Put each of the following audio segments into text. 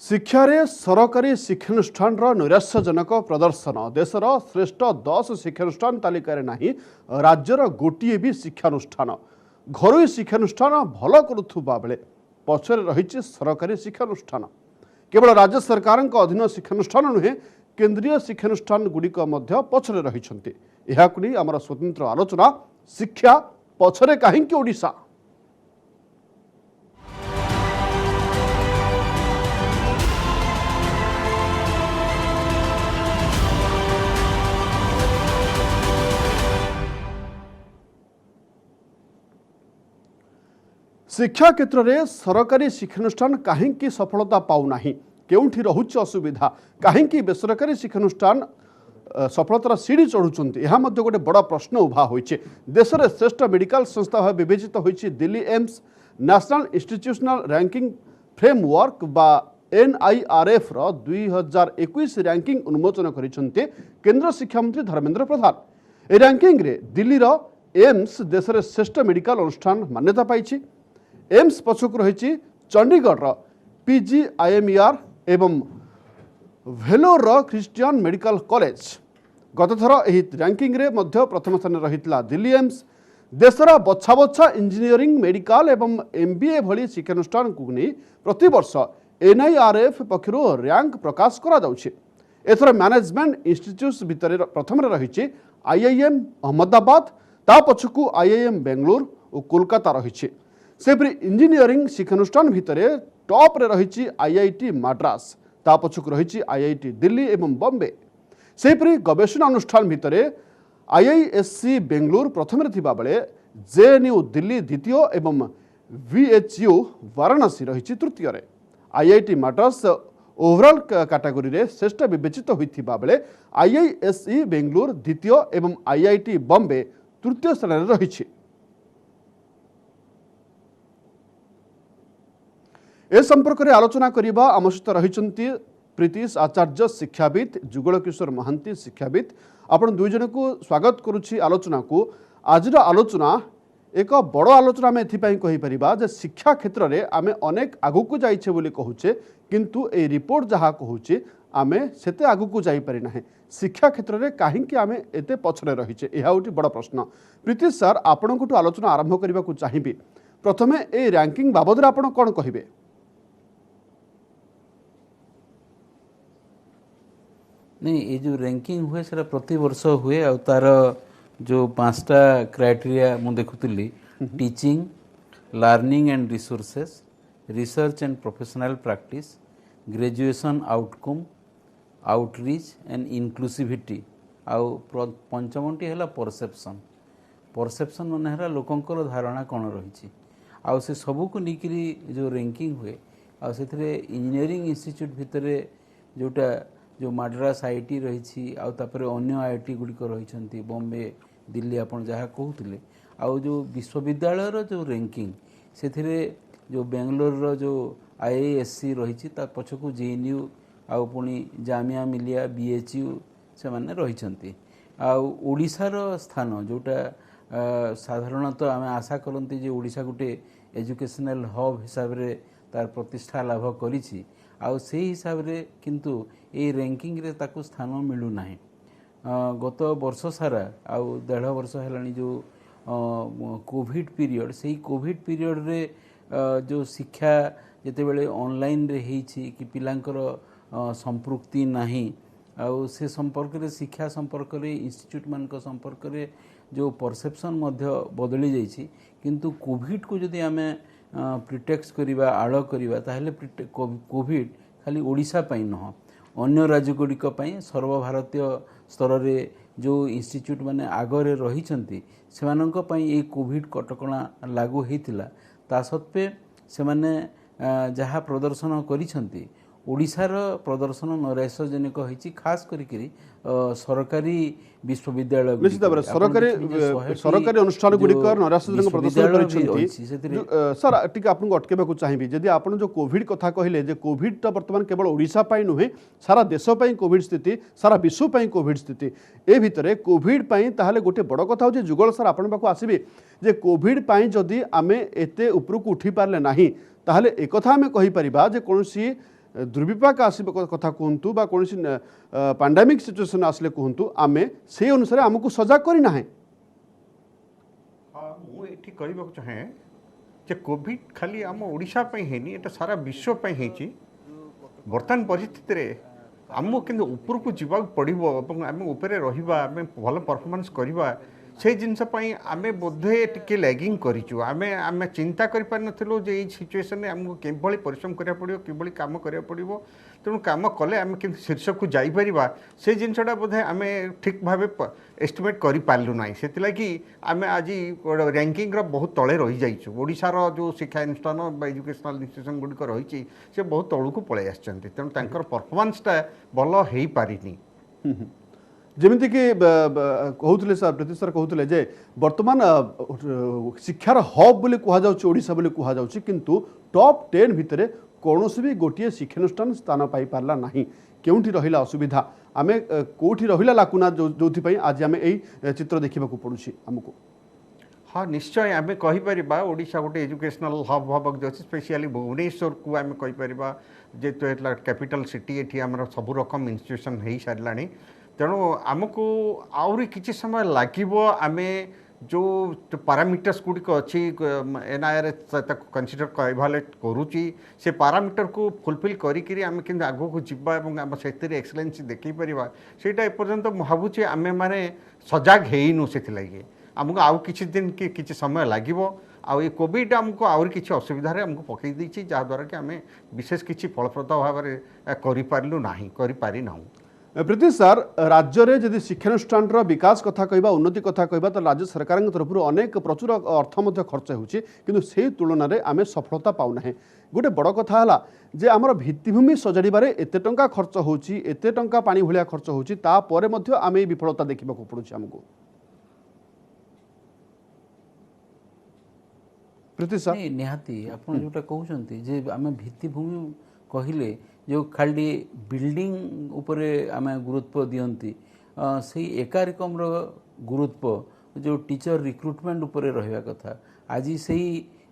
शिक्षारे सरकारी शिक्षानुष्ठान नैराश्यजनक प्रदर्शन देशर श्रेष्ठ 10 शिक्षानुष्ठान तालिकार नहीं राज्यर गोटे भी शिक्षानुष्ठान घरोई शिक्षानुष्ठान भल करुवा बेले पछरे रही सरकारी शिक्षानुष्ठान केवल राज्य सरकार अधीन शिक्षानुष्ठान नुहे केंद्रीय शिक्षानुष्ठान गुड़िक पछरे रही आमर स्वतंत्र आलोचना शिक्षा पछरे कहीं ओडिशा। शिक्षा क्षेत्र में सरकारी शिक्षानुष्ठान कहीं सफलता पाऊना केउठी रहुछि असुविधा कहीं बेसरकारी शिक्षानुष्ठान सफलतार सीढ़ी चढ़ुंट यह गोटे बड़ प्रश्न उभा होइछे। देश में श्रेष्ठ मेडिकल संस्था भाव विवेचित होइछि Delhi AIIMS national institutional ranking framework बा NIRF रो 2021 रैंकिंग उन्मोचन करिसेंते केंद्र शिक्षा मंत्री धर्मेंद्र प्रधान। ए रैंकिंग रे दिल्ली रो एम्स देश में श्रेष्ठ मेडिकल अनुष्ठान मान्यता पाइछि। एम्स पछक रही चंडीगढ़ PGIMER एवं भेलोर क्रिस्टियन मेडिकल कॉलेज गत थर एही रैंकिंग रे मध्य प्रथम स्थान रहितला दिल्ली एम्स। देशर बछा बछा इंजीनियरिंग मेडिकल एवं MBA भली शिक्षानुष्ठान को नहीं प्रति वर्ष NIRF पक्षर रैंक प्रकाश करा जाउछि। एथर मैनेजमेंट इंस्टीट्यूट भितर प्रथम रही IIM अहमदाबाद ता पछकू IIM बेंगलुरु और कोलकाता रही। सेपरी इंजीनियरिंग शिक्षानुष्ठान भितर टॉप रे रही IIT मद्रास ता पछक रही IIT दिल्ली एवं बॉम्बे। सेपरी गवेषणा अनुष्ठान भितर IISc बेंगलुरु प्रथम थिबा बेले JNU दिल्ली द्वितीय एवं VHU वाराणसी रही तृतीय रे। IIT मद्रास ओवरऑल कैटेगरी रे श्रेष्ठ विवेचित होइथिबा बेले IISc बेंगलुरु द्वितीय एवं IIT बॉम्बे तृतीय स्थान रे रही। ए संपर्क में आलोचना करने आम सहित रही प्रीतिश आचार्य शिक्षाविद जुगल किशोर महांती शिक्षाविद आपण दुई जन को स्वागत करुच्ची आलोचना को। आज आलोचना एक बड़ आलोचना आम एपार शिक्षा क्षेत्र में आम अनेक आगक जाइछे बोली कहूचे किंतु ए रिपोर्ट जहाँ कहूचे आम सेते आगक जापरिना शिक्षा क्षेत्र में कहीं आम एते पछरे रहीचे यह गोटे बड़ प्रश्न। प्रीतिश सर आपंठ आलोचना आरंभ करने को चाहिए प्रथमे ए रैंकिंग बाबद आप कौन कहे? नहीं ये जो रैंकिंग हुए सेटा प्रति वर्ष हुए और तार जो 5टा क्राइटेरिया मु देखुली teaching learning and resources research and professional practice graduation outcome outreach and inclusivity आउ पंचमटी है परसेप्शन। परसेप्शन मान है लोकंकर धारणा कौन रही आउ से सबू को लेकिरी जो रैंकिंग हुए आउ से इंजीनियरिंग इंस्टीट्यूट भितर जोटा जो मद्रास IIT रही अन्य IIT गुड़िक रही बॉम्बे दिल्ली आपन जहाँ कहते आउ जो विश्वविद्यालय जो रैंकिंग से जो बेंगलोर जो IISc रही पछकू JNU आउ पुणी जामिया मिलिया BHU से माने रही ओडिशार स्थान जोटा साधारणतः आम आशा करती जे ओडिशा गोटे एजुकेशनल हब हिसाब से तार प्रतिष्ठा लाभ करिछि आउ से हिसाब रे किंतु ए रैंकिंग रे ताकू स्थान मिलू नाही। गत वर्ष सारा आउ 1.5 वर्ष हेलानी जो कोविड पीरियड से कोविड पीरियड रे जो शिक्षा जेते बेले ऑनलाइन रे हेछि कि पिलांकर संपृक्ति नाही आउ से संपर्क रे शिक्षा संपर्क रे इंस्टीट्यूट मान को संपर्क रे जो परसेप्शन मध्य बदली जाइछि किंतु कोविड को जदि आमे प्रिटेक्स करिबा आड़ करिबा ताहेले कोविड खाली ओडिशा पई नह अन्य राज्य गुड़िक सर्वभारतीय स्तर रे जो इंस्टीट्यूट माने आगरे रही से कोविड कटकणा लागू होता ता सत्वे से माने जहाँ प्रदर्शन करिसेंती ओडिशार प्रदर्शन नैराश्यजनक होइछि खास करी सरकारी विश्वविद्यालय निश्चित भाव सरकारी अनुष्ठान गुड़िक नैराश्यजनक प्रदर्शन करिसेंती। सर टिके आपको अटकेबा चाहिए जदि आप जो कोविड कथा कहले जे कोविड तो बर्तमान केवल ओडिशा पई नुहे सारा देश पई कोविड स्थिति सारा विश्व पई कोविड स्थिति ए भितरे कोविड पई ताहले गोटे बड़ कथा हो जुगल सर आपन पाखु आसीबे जे कोविड पई जदि आमे एते उपरकु उठी पारले नाही ताहले एकथा आमे कहि परिबा जे कोनोसी दुर्विपाक आसवा कथा कहतु बा कौन पैंडेमिक सिचुएशन आसले कहतु आमे से अनुसार आमको सजग करना है। हाँ मुझे कहवाक चाहे जे कोविड खाली आम ओडिशा है एटा सारा विश्व है। बर्तमान परिस्थिति रे आमको किंतु ऊपर को जीवाक पड़ो आम उपरे रहिबा आम भल परफॉर्मेंस करवा से जिनस आम बोधे टिके लैगिंग करूँ आम चिंता करूँ जे ये सिचुएशन आमको किभली परिश्रम करा पड़ो कि काम करा पड़ो तेणु काम कले आम कि शीर्ष को जापर से जिनसा बोधे आम ठीक भाव एस्टिमेट कर पार्लु ना से आम आज रैंकिंग बहुत तले रही जाइए ओडिशार जो शिक्षा अनुष्ठान एजुकेशनल इंस्टीट्यूशन गुड़िक रही से बहुत तलू को पलि आसते तेणु परफॉर्मेंसटा भल हो पारिनी। जमीक कहते सर प्रीति सर कहते जे बर्तमान शिक्षार हब बोली कहजा बोली कहु किंतु टॉप 10 भितर कौन भी गोटे शिक्षानुष्ठान स्थान पाई पारला नहीं केउठी रहिला असुविधा आमे कोठी रहिला लाकुना जो आज आम यही चित्र देखा पड़ुछि आमको। हाँ निश्चय आम कहीपर ओडिशा गोटे एजुकेशनल हब हबक जो अच्छे स्पेशली भुवनेश्वर को आम कहीपर जेहेतु कैपिटल सिटी ये आम सब रकम इन्स्टिट्यूशन हो सारा तेणु आमको आहरी किसी समय लगे आम जो पारामीटर्स गुड़िक अच्छी NIRH कनसीडर इभालुएट करुच्ची से पारामीटर को फुलफिल करी आम कि आग को जीवा आम से एक्सलेंस देखी पार से एपर्यंत भावुचे आम मैंने सजग हेनु से आमको आउ किसी दिन कि किसी समय लगे आउ ये कोविड आमको आहरी किसी असुविधा आमको पकई देछि जहाँद्वारा कि आम विशेष किसी फलप्रद भाव में करूँ ना करें। प्रीति सर राज्य में जदि शिक्षानुष्ठान विकास कथा कहबा उन्नति कथा कहबा तो राज्य सरकार तरफ अनेक प्रचुर अर्थ खर्च होछि किंतु से तुलन में आम सफलता पाऊना। गोटे बड़ कथा है जे आमर भित्तिभूमि सजाड़े एते टंका खर्च होछि एते टंका पानी भलिया खर्च होछि तापर मध्य आम ये विफलता देखा पड़ुछि आमको। प्रीति सर निहाती आपन जोटा कहउछंती जे आम भित्तिभूमि कहले जो खाली बिल्डिंग उपरे आम गुरुत्व दियंती से एकारिकम गुरुत्व जो टीचर रिक्रुटमेंट उपरे रहिबा कथा आज से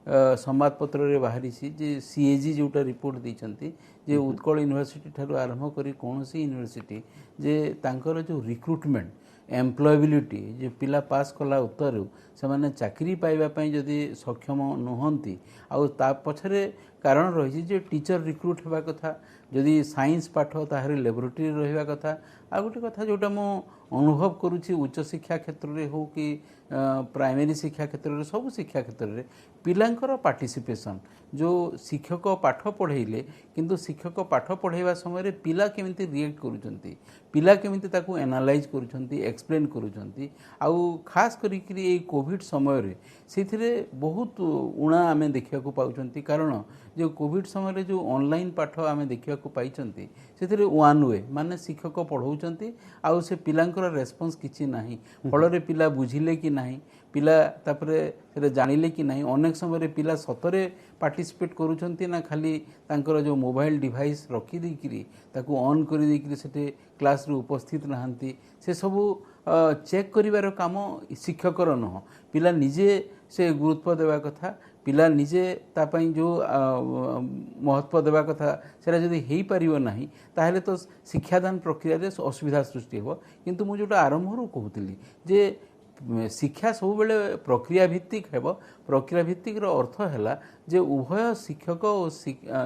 संवादपत्र रे बाहरी जे CAG जोटा रिपोर्ट देइछंती जे उत्कल यूनिवर्सिटी ठारू आरंभ करी कौन सी यूनिवर्सिटी जे तांकर जो रिक्रुटमेंट एम्प्लॉयबिलिटी जो पिला पास कला उत्तर से माने चाकरी पाइबा जदि सक्षम नुहंती आउ ता पछरे कारण रही जे टीचर रिक्रुट होगा कथा जदि साइंस पाठ ताहरी लैबोरेटरी रहिबा कथा आ गोटे कथा जोटा मो अनुभव करुछि उच्च शिक्षा क्षेत्र में हो कि प्राइमरी शिक्षा क्षेत्र में सब शिक्षा क्षेत्र में पिलांकर पार्टिसिपेशन जो शिक्षक पाठ पढ़ेले किंतु शिक्षक पाठ पढ़ाइबा समय पिला केमिति रिएक्ट करूछंती पिला केमिति ताकू एनालाइज करूछंती एक्सप्लेन करूछंती आउ खास करी कोविड समय रे सेथिरे बहुत उणा आमे देखिया को पाउछंती कारण जो कोविड समय जो ऑनलाइन पाठ आमे देखिया को पाइछंती सेथिरे वन वे माने शिक्षक पढ़ाउछंती आउ से पिलांकर रेस्पॉन्स किछि नाही फल पिला बुझिले कि नाही पिला तापरे से जानिले कि नहीं अनेक समय पिला सतरे पार्टिसिपेट करूछंती ना खाली तांकर जो मोबाइल डिवाइस रखी देकिरी ताकू ऑन कर देकिरी सेटे क्लास रे उपस्थित नहांती से सबू चेक करिवार काम शिक्षकर नुह पिला निजे से गुरुत्व देवा कथा पिला निजे तापाई जो महत्व देवा कथा सेटा जदि हेई परिबो नाही ताहले तो शिक्षादान प्रक्रिया रे असुविधा सृष्टि हो किंतु मु जोटा आरंभरू कहूतिली जे शिक्षा सब बेले प्रक्रिया भित्तिक हेब प्रक्रिया भित्तिक अर्थ है जे उभय शिक्षक और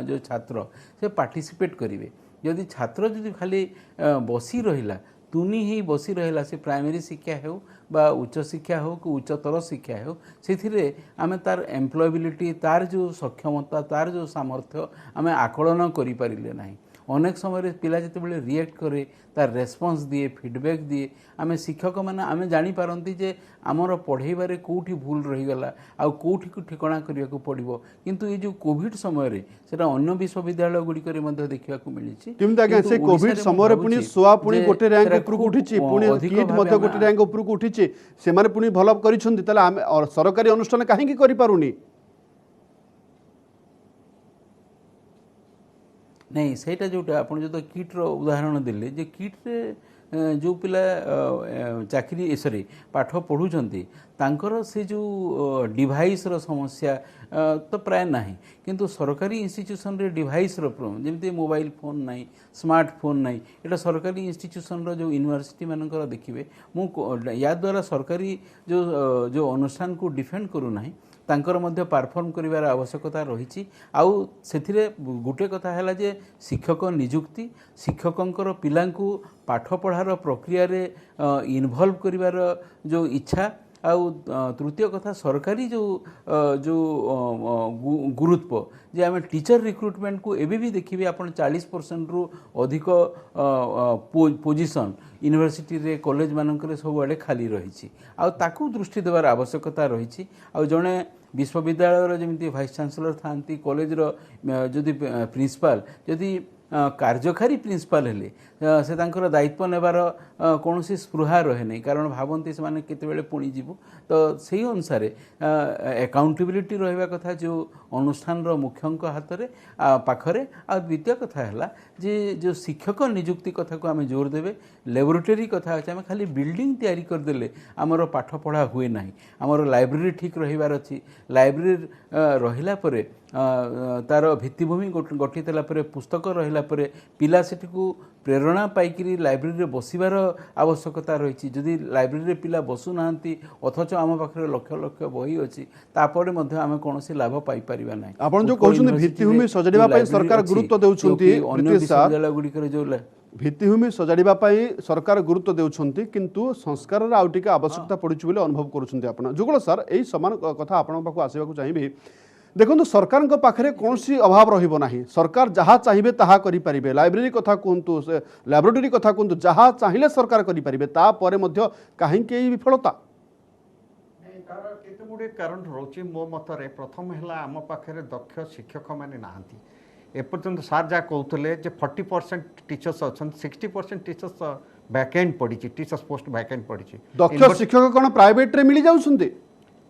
जो छात्र से पार्टिसिपेट करेंगे जदि छात्र जदि खाली बसी रहिला तुनी ही बसी रहिला से प्राइमरी शिक्षा हो बा उच्च शिक्षा हो कि उच्चतर शिक्षा हो से आम तार एम्प्लॉयबिलिटी तार जो सक्षमता तार जो सामर्थ्य आम आकलन करें ना अनेक समय पिला जिते बड़े रिएक्ट करे तार रेस्पॉन्स दिए फीडबैक दिए आम शिक्षक मैंने आम जापारती जे आमर पढ़ेबारे कौटी भूल रहीगला आउ कौटी को ठिकणा करने को पड़ो किंतु ये जो कोविड समय से अन्य विश्वविद्यालय गुड़िक देखा मिली से कोविड समय पुणी सुआ पुणी गोटे रैंक उपरको उठी पुणी किट मध्य गोटे रैंक उपरको उठी से माने पुणी भल करिसंती ताले आम सरकारी अनुष्ठान काहेकि करि पारुनी नहीं सेटा जोटा आपण जो किट रो उदाहरण देले जे किट रे जो पिला चाकरी सॉरी पाठ पढ़ुचंती तांकर से जो डिवाइस रो समस्या तो प्राय नाही किंतु सरकारी इंस्टीट्यूशन रे डिवाइस रो प्रॉब्लम जेमती मोबाइल फोन नाही स्मार्टफोन नाही एटा सरकारी इंस्टीट्यूशन रो जो यूनिवर्सिटी मानकर देखिबे मु या द्वारा सरकारी जो अनुष्ठान को डिफेंड करू नाही तांकर मध्य परफॉर्म करिवार आवश्यकता रही आउ सेथिरे गोटे कथा हैला जे शिक्षक नियुक्ति शिक्षकंकर पिलांकु पाठ पढ़ार प्रक्रिया रे इन्वॉल्व करिवार जो इच्छा आउ तृतीय कथा सरकारी जो गुरुत्व जे आम टीचर रिक्रुटमेंट को एबी भी देखिए आप 40% रु अधिक पोजिशन यूनिवर्सिटी रे कॉलेज मानक सब आड़े खाली रही आकु दृष्टि देवार आवश्यकता रही जड़े विश्वविद्यालय जमी भाइस चांसलर था कॉलेज जदि प्रिंसिपाल जदि कार्यकारी प्रिंसिपाल हेले से तांकर दायित्व नेबार कौन स्पृहा रहे नहीं कारण भावती से माने केतेबेले पुणी जीवु तो सही अनुसार अकाउंटेबिलिटी रहिबा कथा जो अनुष्ठान रो मुख्यंक हाथ रे पाखरे आ द्वितीय कथा हैला जे जो शिक्षक नियुक्ति कथा को आम जोर देवे लैबोरेटरी कथा अछि आम खाली बिल्डिंग तैयारी कर देले हमर पाठ पढ़ा हुए नाही हमर लाइब्रेरी ठीक रहिबार अछि लाइब्रेरी रहिला परे तार भित्तिभूमि गठितला परे पुस्तक रहिला परे पिला सेठी को प्रेरणा पाइकरी लाइब्रेरी रे बसिबार आवश्यकता रही जदि लाइब्रेरी रे पिला बसु नांती अथच आम पाखरे लक्ष लक्ष बही अछि तापरे मध्ये आमे कोनोसी लाभ पाई परिबा नाही आपण जो कहउछन भित्तिभूमि सजडिबा पई सरकार गुरुत्व देउछंती अन्य विश्वविद्यालय गुडी करे जो भित्तिभूमि सजाड़िबा पई सरकार गुरुत्व देउछंती किंतु संस्कार रा आउटिका आवश्यकता पड़ुछि बोले अनुभव करूछंती आपण जुगल सर एही समान कथा आपण पाखु आसीबा चाहिबी देखो सरकार पाखे कौन सी अभाव रहिबो नाही सरकार जहाँ चाहिए ताहा करि परिबे लाइब्रेरी कथा कहतु लैबोरेटरी कथा कहतु जहाँ चाहिए सरकार करि परिबे ता परे मध्य काहेकि एही विफलता केते गुडे कारण रोचे मो मतरे प्रथम हैला आम पाखे दक्ष शिक्षक माने नाहंती एपर्यंत सार जा कहते जे 40% टीचर्स अच्छा 60% टीचर्स वैकेंट पड़ी टीचर्स पोस्ट वैकेंट पड़ी दक्ष शिक्षक कौन प्राइवेट रे मिली जाउछंती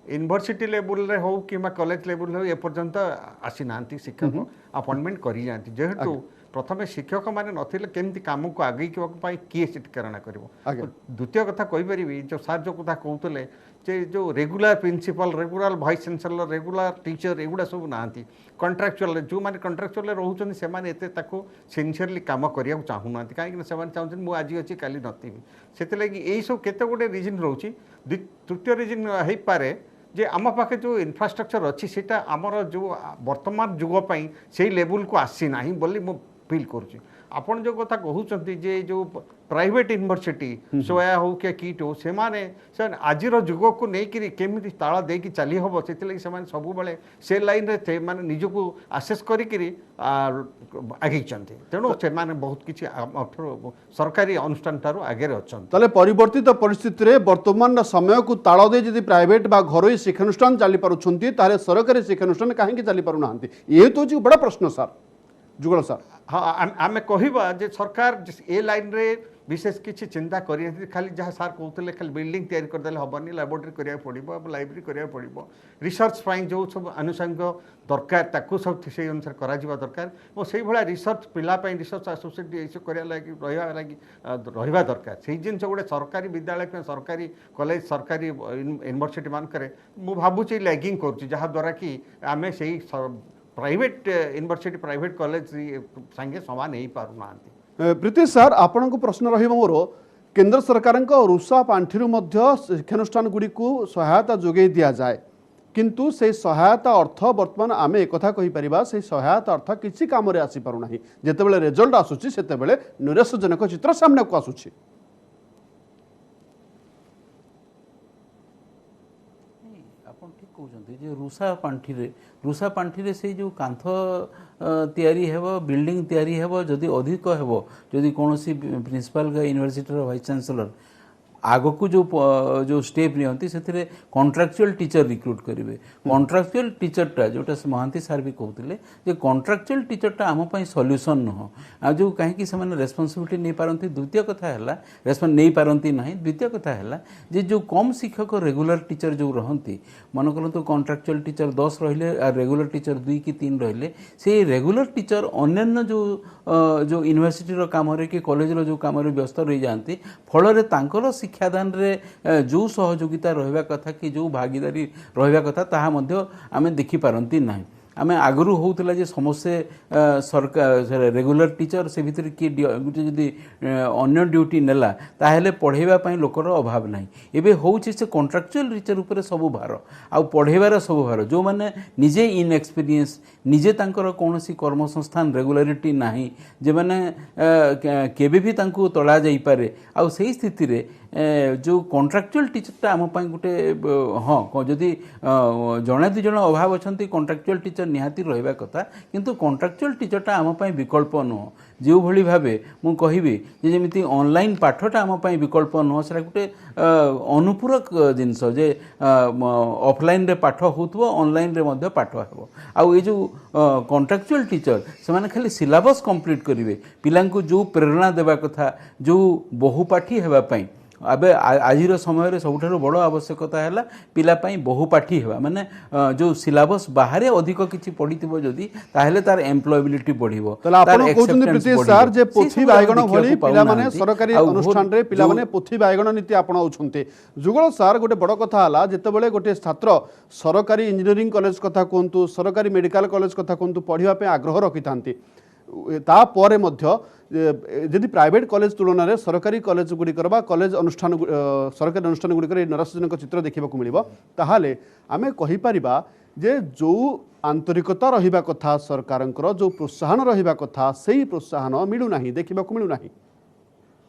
यूनिवर्सिटी लेवल रे हो कि कॉलेज लेवल हो एपर्यंत आसी नांती शिक्षक अपॉइंटमेंट करी जांती जेहेतु प्रथम शिक्षक माने नथिले केमती काम को आगे किए सिटकरण कर द्वितीय कथा कहीपरि जो सार जो कथा कहते जे जो regular principal regular vice chancellor regular teacher एगुड़ा सब ना कंट्राक्चुअल जो मैंने कंट्राक्चुअल रोचे से सिनसीयरली कम करने चाहूना कहीं चाहते मुझे आज अच्छी काली नी से यही सब केते गोटे रिजन रोचे तृतीय रिजन हो पारे जे आम पाखे जो इन्फ्रास्ट्रक्चर अच्छी सेटा आमर जो वर्तमान जुगपाई से लेवल को आसी ना बोली मु फिल करुँच आपन जो कथा कहते जे जो प्राइवेट यूनिवर्सिटी सोया हो क्या किट हो से आज जुग को लेकिन केमी ताल देकी चली हम से सब बेले से लाइन रे माने निजको आसेस करी आगे तेणु से बहुत किसी सरकारी अनुष्ठान ठार आगे अच्छा ताले परिवर्तित परिस्थिति रे वर्तमान समय को ताल दे जदि प्राइवेट बा घरोई शिक्षानुष्ठान चली पारुछंती ताले सरकारी शिक्षानुष्ठान काहेकि चली पारु नाहंती ये तो जी बड़ा प्रश्न सर जुगल सर हाँ आम कहवा जे सरकार ए लाइन रे विशेष किसी चिंता करी खाली जहाँ सार कहते खाली बिल्डिंग तैयारी करदे हेनी लैबोरेटरी करा पड़ो लाइब्रेरी करा पड़ो रिसर्च जो सब आनुषंगिक दरकार ताकू सब से अनुसार करा दरकार और से भाया रिसर्च पिलापाई रिसर्च एसोसिएट ये करा लगी रहा दरकार से जिन गोटे सरकारी विद्यालय सरकारी कॉलेज सरकारी यूनिवर्सिटी मानक मु भावुची लैगिंग करूँ कि आम से प्राइवेट यूनिवर्सिटी प्राइवेट कॉलेज संगे समान हो पारना प्रीति सर आपण को प्रश्न रोर केंद्र सरकार रुषा पांठि शिक्षानुष्ठान गुड़ी को सहायता जोगे दि जाए किंतु से सहायता अर्थ वर्तमान आम एक कहीपर से सहायता अर्थ किसी कम आसी पारना जितेबाला रिजल्ट आसूसी से निराशजनक चित्र सामने को आसूची कहते रुषा पांठि से जो कांथ तैयारी हेबो बिल्डिंग तैयारी हेबो जदि अधिक हेबो जदि कौन प्रिंसिपल का यूनिवर्सिटी वाइस चांसलर आगको जो स्टेप नियंती से कॉन्ट्रैक्चुअल टीचर रिक्रुट करेंगे कॉन्ट्रैक्चुअल टीचरटा जोटा महांती सार भी कहते जे कॉन्ट्रैक्चुअल टीचरटा आम सॉल्यूशन नुह आ जो कहीं से रेस्पॉन्सिबिलिटी नहीं पारती द्वितीय कथा है रेस्पॉन्स नहीं पारती ना द्वितीय कथा है जे जो कम शिक्षक रेगुलर टीचर जो रहती मन करतु कॉन्ट्रैक्चुअल टीचर 10 रहिले रेगुलर टीचर 2 कि 3 रहिले से रेगुलर टीचर अन्य जो यूनिवर्सिटी काम रे कि कॉलेज जो काम व्यस्त रही जाती फल तांकर शिक्षादान रे जो सहयोगिता रहा कथा कि जो भागीदारी रहा कथा ताहा मध्य आमे देखि पारंती नाही आमे आगरू होउतला जे समस्ते सरकार रेगुलर टीचर से भितर किए गोटे जदि अन्य ड्यूटी नेला ताहेले पढ़ेबा पई लोकर अभाव नाही एबे होउछि से कॉन्ट्रैक्चुअल टीचर ऊपर सब भार आ पढ़ेबार सब भार जो माने निजे इनएक्सपीरियंस निजे तांकर कोनोसी कर्म संस्थान रेगुलारिटी नाही जे माने केबे भी तांको तळा जाई पारे आ सेही स्थिति रे जो कॉन्ट्रैक्चुअल टीचरटा आम गोटे हाँ जदि जड़े दुई जन अभाव अच्छा कॉन्ट्रैक्चुअल टीचर निहाती रहा कथा किंतु कॉन्ट्रैक्चुअल टीचरटा आम विकल्प नुह जो भली भावे मु कहबी जमी ऑनलाइन पाठटा आम विकल्प नुह से गोटे अनुपूरक जिनस जे ऑफलाइन रे पाठ होतबो ऑनलाइन रे मध्य पाठ हेबो आउ ये जो कॉन्ट्रैक्चुअल टीचर से माने खाली सिलेबस कंप्लीट करेंगे पिलांको जो प्रेरणा देवा कथा जो बहुपाठी हेबा पई अबे आजिर समय सबुठ बड़ आवश्यकता है पिलापाई बहुपाठी हेबा माने जो सिलेबस बाहर अधिक किछि पढ़िथिबो जदी ताहेले तार एम्प्लॉयबिलिटी बढ़िबो तले आपण कहउछन्ती प्रीति सर जे पोथी बायगण भली पिला माने सरकारी अनुष्ठान रे पिला माने पोथी बायगण नीति अपनाउछन्ते जुगल सर गोटे बड़ कथा हला जेतेबेले गोटे छात्र सरकारी इंजीनियरिंग कॉलेज कथा कोंतु सरकारी मेडिकल कॉलेज कथा कोंतु पढ़िबा पे आग्रह रखिथांती ता परे मध्य यदि प्राइवेट कॉलेज तुलन में सरकारी कॉलेज गुड़िकर कॉलेज अनुष्ठान सरकारी अनुष्ठान गुड़िकर नरसिंह चित्र देखा मिल ताहले आमे कहि परिबा जे जो आंतरिकता रहिबा कथा सरकार जो प्रोत्साहन रहिबा कथा सेही प्रोत्साहन मिलूना देखा मिलूना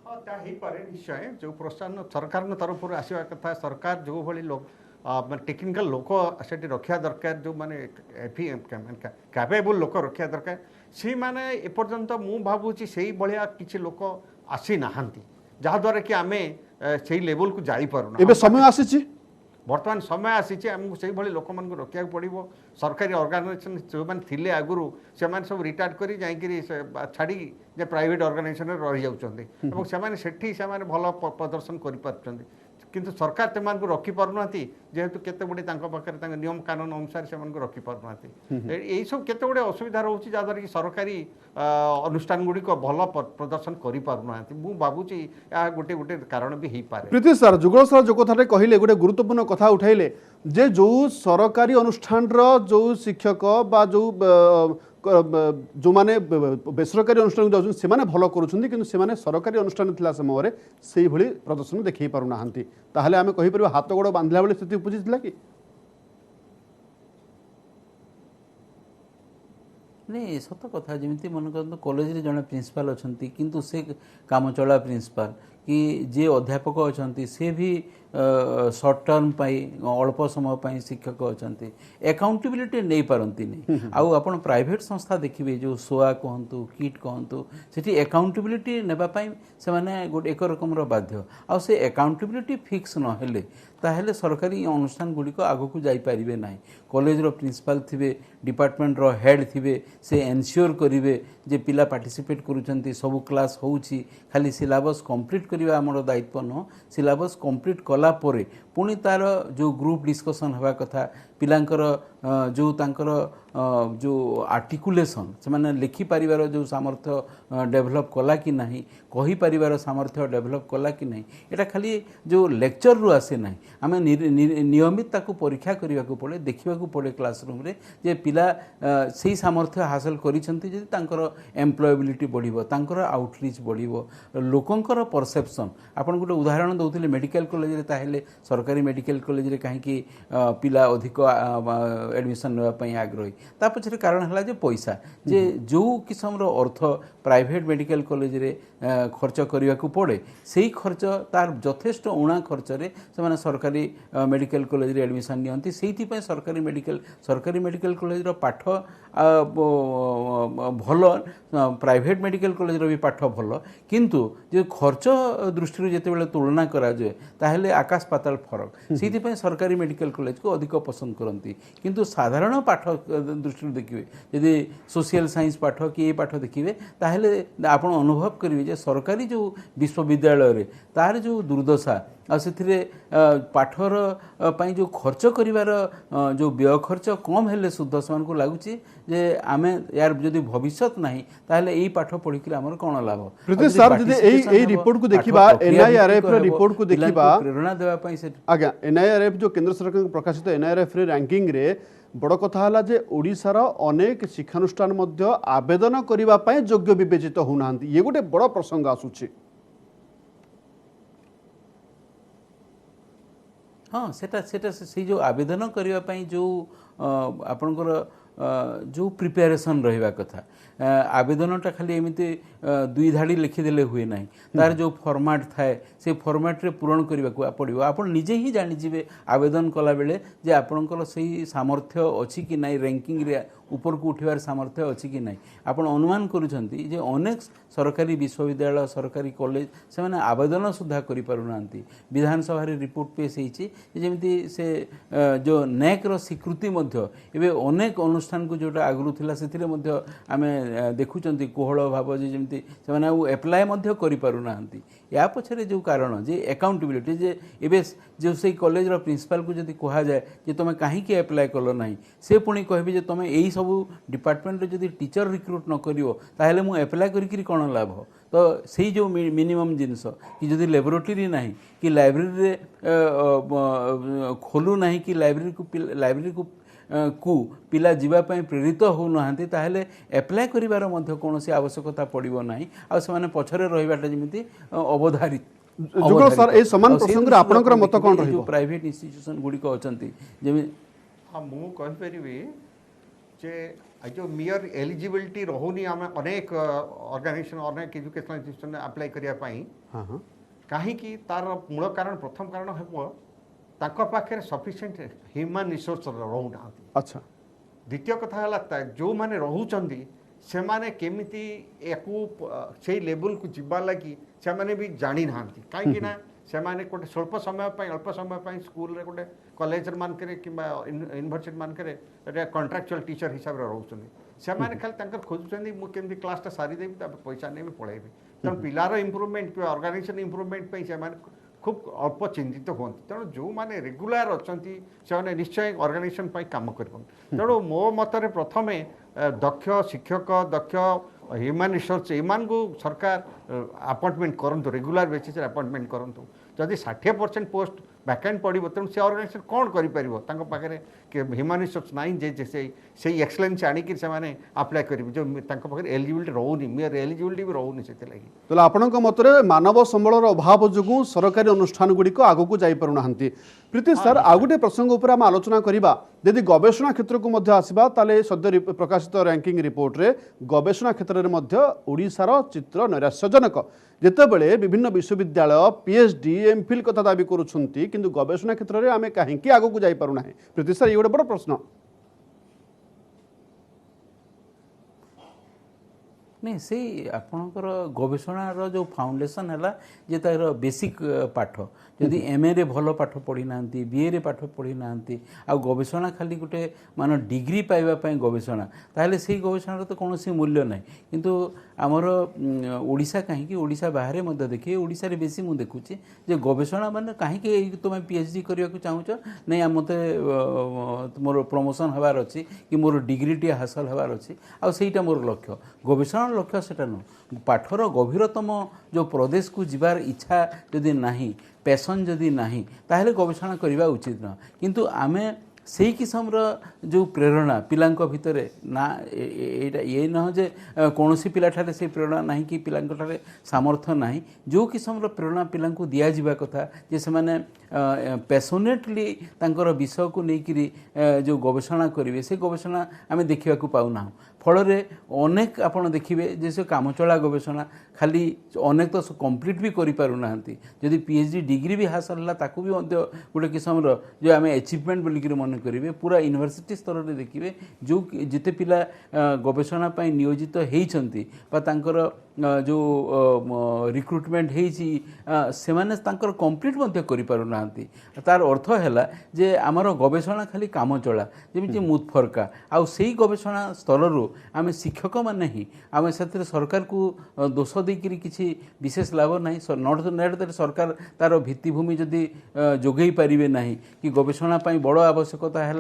हाँ निश्चय जो प्रोत्साहन सरकार तरफ आसवा कथा सरकार जो भली लोग टेक्निकल लोक से रखा दरकार जो माने कैपेबल लोक रखा दरकार सी माने एपर्यंत मु भावुची से भाया किसी लोक आसी नहांती जहाद्वारा कि आमे से लेवल को जाई पारुना एबे समय आसीची बर्तमान समय आसीचे आमको से भाई लोक मान रखा पड़ो सरकारी ऑर्गेनाइजेशन जो मैंने थिले आगुरु से सब रिटायर्ड करी जाइकरी छाड़ी जे प्राइवेट ऑर्गेनाइजेशन रही जाउछन्ती से सेठी से भल प्रदर्शन करि पारुछन्ती किंतु सरकार से रखी पारना जेहेतु केते गुड़े पाखे नियम कानून अनुसार से रखी पारना यही सब केते गुड़े असुविधा रोचे जहाँद्वारा कि सरकारी अनुष्ठान गुड़िक भल प्रदर्शन कर पारना मुझे भावुची गोटे गोटे कारण भी हो पाए प्रीति सर जुगल सर जो कथा कहले गोटे गुरुत्वपूर्ण कथा उठाइले जे जो सरकारी अनुष्ठान जो शिक्षक बा जो माने बेसरकारी अनुष्ठान जाउछन से माने भलो करूछन्ती किंतु से माने सरकारी अनुष्ठान थिला समय से भली प्रदर्शन देखै पारु नाहंती ताहले आमे कहि परबा हाथ गोड़ बांधला बेले स्थिति उपजितला कि नहीं सत कथा जमी मन कर कॉलेज जड़े प्रिंसिपाल अच्छा किंतु से काम चला प्रिंसिपाल कि जे अध्यापक अच्छा से भी सर्ट टर्म पाई अल्प समय पाई शिक्षक अच्छा एकाउंटेबिलिटी नहीं पारती नहीं आउ आपण प्राइवेट संस्था देखिए जो सोआ कहतु किट कहतु सेठी एकाउंटेबिलिटी नेबापाई से माने गोटे एक रकम बाध्य आउ से एकाउंटेबिलिटी फिक्स नहेले ताहेले सरकारी अनुष्ठान गुड़िक आगक जापारे ना कॉलेज रो प्रिंसिपाल थिबे डिपार्टमेंट रो हेड थिबे से एनश्योर करिवे जे पिला पार्टिसिपेट करूछन्ती सब क्लास होउछि खाली सिलेबस कंप्लीट करबा हमर दायित्व न सिलेबस कंप्लीट कला परे पुणी तार जो ग्रुप डिस्कशन हवा कथा पिलांकर जो तांकर जो आर्टिकुलेशन से माने लिखि पारिबार जो सामर्थ्य डेभलप कला कि नहीं कहि पारिबार सामर्थ्य डेभलप कला कि नहीं एटा खाली जो लेक्चर रु आसे नहीं आमे नियमित ताकू परीक्षा करने को पड़े देखा पड़े क्लासरूम रे जे पिला से सामर्थ्य हासिल करिसेंती जदि तांकर एम्प्लॉयबिलिटी बढ़िबो तांकर आउटरीच बढ़िबो लोकंकर परसेप्शन आपण गोटे उदाहरण दउथिले मेडिकल कॉलेज रे ताहेले सरकारी मेडिकल कॉलेज रे काहे कि पिला अधिक एडमिशन नापी आग्रही ता पछरे कारण है जे पैसा जे जो किस्म अर्थ प्राइवेट मेडिकल कॉलेज रे खर्च करने को पड़े से खर्च तार यथेष्ट उणा खर्च रे से सरकारी मेडिकल कॉलेज रे एडमिशन नियंती से सरकारी मेडिकल कॉलेज रो पाठ भल प्राइवेट मेडिकल कॉलेज रो भी पाठ भल किंतु जो खर्च दृष्टि जिते तुलना करा जाए ताहले आकाश पाताल फरक से सरकारी मेडिकल कॉलेज को अधिक पसंद करती किंतु साधारण पाठ दृष्टि देखिए यदि सोशल साइंस पाठ कि ये पाठ देखिए ताहले आपण अनुभव करेंगे सरकारी जो विश्वविद्यालय रे तार जो दुर्दशा आ से पाठर पाई जो खर्च करिवार जो व्यय खर्च कम हेले सुद्धा से लगुच जे आमे यार जदि भविष्य नहीं ताहले एई पाठ पढ़ी आमर कौन लाभ प्रीति सर जदि एई रिपोर्ट को देखिबा एनआईआरएफ रे रिपोर्ट को देखिबा प्रेरणा देवा पई से आज्ञा एनआईआरएफ जो केंद्र सरकार प्रकाशित एनआईआरएफ रे रैंकिंग रे बड़ कथा है जे ओडिशार अनेक शिक्षानुष्ठान मध्य आवेदन करिबा पई योग्य विवेचित होना ये गोटे बड़ प्रसंग आसुछि हाँ सेटा सेटा से जो आवेदन करने पाई जो आपणकर जो प्रिपेरेसन रहिबा कथा आवेदनटा खाली एमती दुई धाड़ी लिखिदेले हुए ना तार जो फॉर्मेट थाए से फॉर्मेट रे पूरण करने पड़ो आप निजे ही जानीजे आवेदन कला बेले जे आपणकर सही सामर्थ्य अच्छी कि नहीं रैंकिंग रे ऊपर को उठवार सामर्थ्य अच्छी कि नहीं आपण अनुमान करुछंती जे अनेक सरकारी विश्वविद्यालय सरकारी कॉलेज से माने आवेदन सुधा करि पारुना विधानसभा रे रिपोर्ट पेश होईची जेमिति से जो नेक रो स्वीकृति मध्य एबे अनेक अनुष्ठान को जोटा आगु थिला सेथिरे मध्य आमे देखुचंती कोहळ भाव जे जेमिति से माने एप्लाय मध्य करि पारुना या पछरे जो कारण जे अकाउंटेबिलिटी जे एबे जो से कॉलेज रो प्रिंसिपल को जदि कहा जाए जे तुम कहीं एप्लाय कल नहीं से पुणी कहबे जे तुम यही सब डिपार्टमेंट रे जदि टीचर रिक्रुट न करियो ताहले मु एप्लाय करिकरी कोन लाभ तो सही जो मिनिमम जिनस कि जदि लैबोरेटरी नहीं कि लाइब्रेरी रे खोलू नहीं कि लाइब्रेरी को पिला जीवा पई प्रेरित हो नहांती ताहले एप्लाय करिवार मध्य कोनोसी आवश्यकता पड़िबो नाही आ से माने पछरे रहिबाटा जेमिति अवधारित जुगल सर ए समान प्रसंग रे आपनकर मत कोन रहिबो प्राइवेट इंस्टीट्यूशन गुडी को अछंती जेमि हां मु कहि परिबी जे जो मियर एलिजिबिलिटी रहुनी आम अनेक ऑर्गेनाइजेशन अनेक एजुकेशनल इंस्टीट्यूशन अप्लाई करिया पई हां काहे कि तार मूल कारण प्रथम कारण हेबो ताको पाखे सफिशिएंट ह्यूमन रिसोर्स रहुना अच्छा द्वितीय कथा है जो माने रहुचंदी से माने केमिति एकु से लेवल को जिबा लगी से माने भी जानी नांती काहे ना से माने कोटे स्वल्प समय पई अल्प समय पई स्कूल रे कोटे कॉलेज मान करे किबा यूनिवर्सिटी मान करे एटा कॉन्ट्रैक्चुअल टीचर हिसाब रे रहुचंदी से माने खाली तंकर खोजुचंदी मु केमिति क्लास ता सारी देबी ता पैसा नेबी पळेबी त पिलार इंप्रूवमेंट कि ऑर्गेनाइजेशन इंप्रूवमेंट पई से माने खूब अल्प चिंतित हमें तेणु जो मैंने रेगुलर अच्छा से निश्चय ऑर्गेनाइजेशन काम कर तेणु मो मतरे प्रथम दक्ष शिक्षक दक्ष ह्यूमन रिसोर्स एमान को सरकार अपॉइंटमेंट करंतु रेगुलर बेसिस अपॉइंटमेंट करंतु जदि 60% पोस्ट वैकेंट पड़ो तेणु से ऑर्गेनाइजेशन कौन करें ह्यूमन रिसोर्स नाइन जे से एक्सलेंस आणिक से अप्लाई करेंगे जो पाखे एलिजिबिलिटी रोनी मेयर एलिजिबिलिटी भी रोनी से तो आपण मतरे मानव संबल अभाव जो सरकारी अनुष्ठान गुड़िक आगक जापना प्रीति सर आ गए प्रसंग उपर आम आलोचना करवा यदि गवेषणा क्षेत्र को आसवा ताले सद्य प्रकाशित रैंकिंग रिपोर्ट रे गवेषणा क्षेत्र में ओडिशार चित्र नैराश्यजनक जितेबले विभिन्न विश्वविद्यालय पीएचडी एमफिल कथा दाबी करुछंती किंतु गवेषणा क्षेत्र में आम कहीं आगक जापना प्रीति सर ये गोटे बड़ प्रश्न नहीं से आपणकर गवेषणार जो फाउंडेशन है जे तार बेसिक पाठ जदि एमए रे भल पाठ पढ़ी ना बीए रे पाठ पढ़ी ना आ गवेषणा खाली गोटे मान डिग्री पाइबा पई गवेषणा ताहले से गवेषणार तो कौन मूल्य ना किंतु आमर ओडिशा कहीं ओडिशा बाहर मध्य देखिए ओडिशा रे बेसी मु देखुची जे गवेषणा माने कहीं तुम पीएचडी करने को चाहूच नहीं मत मोर प्रमोशन हबार अच्छी कि मोर डिग्री टी हासिल हबार अच्छी आ सेटा मोर लक्ष्य गवेषणा लक्ष्य सेटा नु पाठर गभीरतम जो प्रदेश को जीवार इच्छा जदि नहीं पैसन जदि नहीं ताहले गवेषणा करवा उचित न किंतु आमे सेही किसमर जो प्रेरणा पिलांक भितर ना एटा ये न जे कौनसी पिला ठारे से प्रेरणा नहीं कि पिलांक ठारे सामर्थ्य नहीं जो किसमर प्रेरणा पिलांको दिया जिबा कथा जे से माने पैशनेटली तांकर विषय को लेकिरी जो गवेषणा करेंगे से गवेषणा आम देखा पाऊना फल अनेक आपड़ देखिए जैसे कामचला गवेषणा खाली अनेक तो कंप्लीट भी करें जदि पीएचडी डिग्री भी हासिल है ताकू भी गोटे किसम जो आम अचिवमेंट बोलिक मन करेंगे पूरा यूनिवर्सिटी स्तर में देखिए जो जिते पिला गवेषणा नियोजित होती जो रिक्रुटमेंट हो कंप्लीट करें तार अर्थ है जे आमर गवेषणा खाली काम चला जमी मुतफरका आउ से गवेषणा स्तर आम शिक्षक मैंने ही आम से सरकार को दोष देकर किसी विशेष लाभ ना नट दैट सरकार तार भित्तिभूमि जदि जोगई पारे ना कि गवेषणा बड़ आवश्यकता है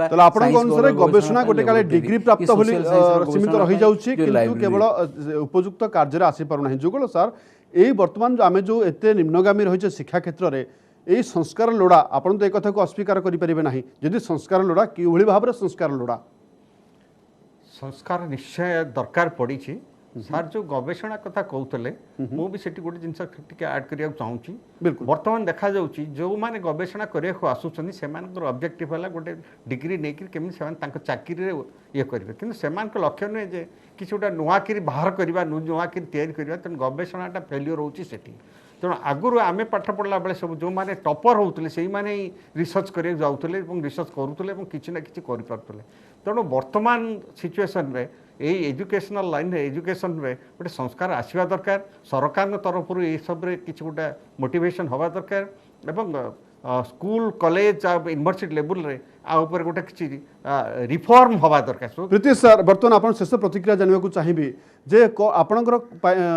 गवेषणा गोटे काले डिग्री प्राप्त सीमित रही जाउछि किंतु केवल उपयुक्त कार्य आसी पारु नाही जुगल सर एई वर्तमान आमे जो एते निम्नगामी रही शिक्षा क्षेत्र में यही संस्कार लोड़ा आपन तो एक कथा को अस्वीकार करें ना जदि संस्कार लोड़ा कि भाव में संस्कार लोड़ा संस्कार निश्चय दरकार पड़ी सार जो गवेषणा कथा कहते मुझे गोटे जिन ऐड करने चाहूँगी बर्तमान देखा जो मैंने गवेषणा करने को आसुच्च से ऑब्जेक्टिव है गोटे डिग्री नहीं केमी से चाकरी ये करेंगे कि लक्ष्य नुहे जे किसी गोटे नुआकरी बाहर करवा नुआकरी या तेणु गवेषणाटा फेल्यूर होती तेणु आगुरी आम पाठ पढ़ला बेले सब जो मैंने टपर होते से रिसर्च करने जाऊे रिसर्च करुले किसी ना कि करें तेणु वर्तमान सिचुएसन रे यही एजुकेशनल लाइन एजुकेशन में गोटे संस्कार आसवा दरकार सरकार तरफ ये सब किसी गोटे मोटिवेशन हवा दरकार एवं स्कूल कॉलेज यूनिवर्सिटी लेवल रे आपर गोटे किसी रिफॉर्म हवा दरकार। प्रीति सर बर्तमान आप शेष प्रतिक्रिया जानवा को चाहिए जे आपणकर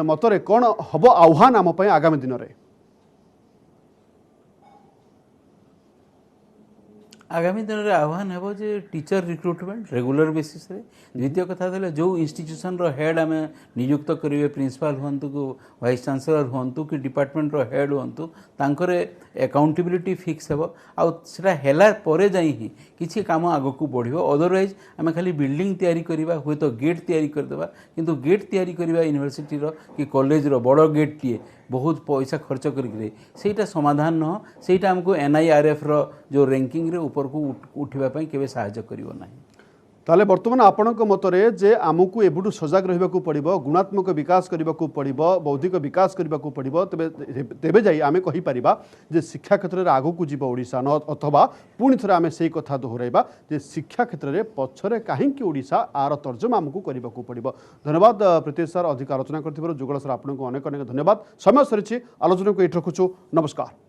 मतरे कौन हम आह्वान आम आगामी दिन में आगामी दिन में आह्वान है जे टीचर रिक्रुटमेंट रेगुलर बेसिस रे द्वितीय कथा जो इंस्टीट्यूशन रो हेड आम नियुक्त करेंगे प्रिंसिपाल हूँ को वाइस चांसलर हूँ कि डिपार्टमेंट रो हेड हूँ तांकर अकाउंटेबिलिटी फिक्स हो आला जाई ही किसी काम आग को बढ़ो अदरवाइज आम खाली बिल्डिंग तैयारी करवा हुए तो गेट तैयारी करदेवा किंतु गेट तैयारी करवा यूनिवर्सिटी रो कि कॉलेज रो बड़ गेट टीए बहुत पैसा खर्च करके समाधान न सेटा हमको NIRF रो जो रैंकिंग रे ऊपर को उठवाई केवे सहायता करिवो नाही। ताले वर्तमान आपणक मतरे जे आमको एबुटू सजग रहिबाकू पड़िबो गुणात्मक विकास करबाकू पड़िबो बौद्धिक विकास करबाकू पड़िबो तेबे जाई आमे कहि परिबा जे शिक्षा क्षेत्र रे आगो को जीव ओडिसा न अथवा पुणी थरे आमे सेही कथा दोहराइबा जे शिक्षा क्षेत्र रे पछरे काहे कि ओडिसा आर तर्जमा आमको करबाकू पड़िबो। धन्यवाद प्रीति सर अधिक आलोचना करथिबार जुगल सर आपनको अनेक अनेक धन्यवाद। समय सरिछि आलोचना को एठ रखुछु नमस्कार।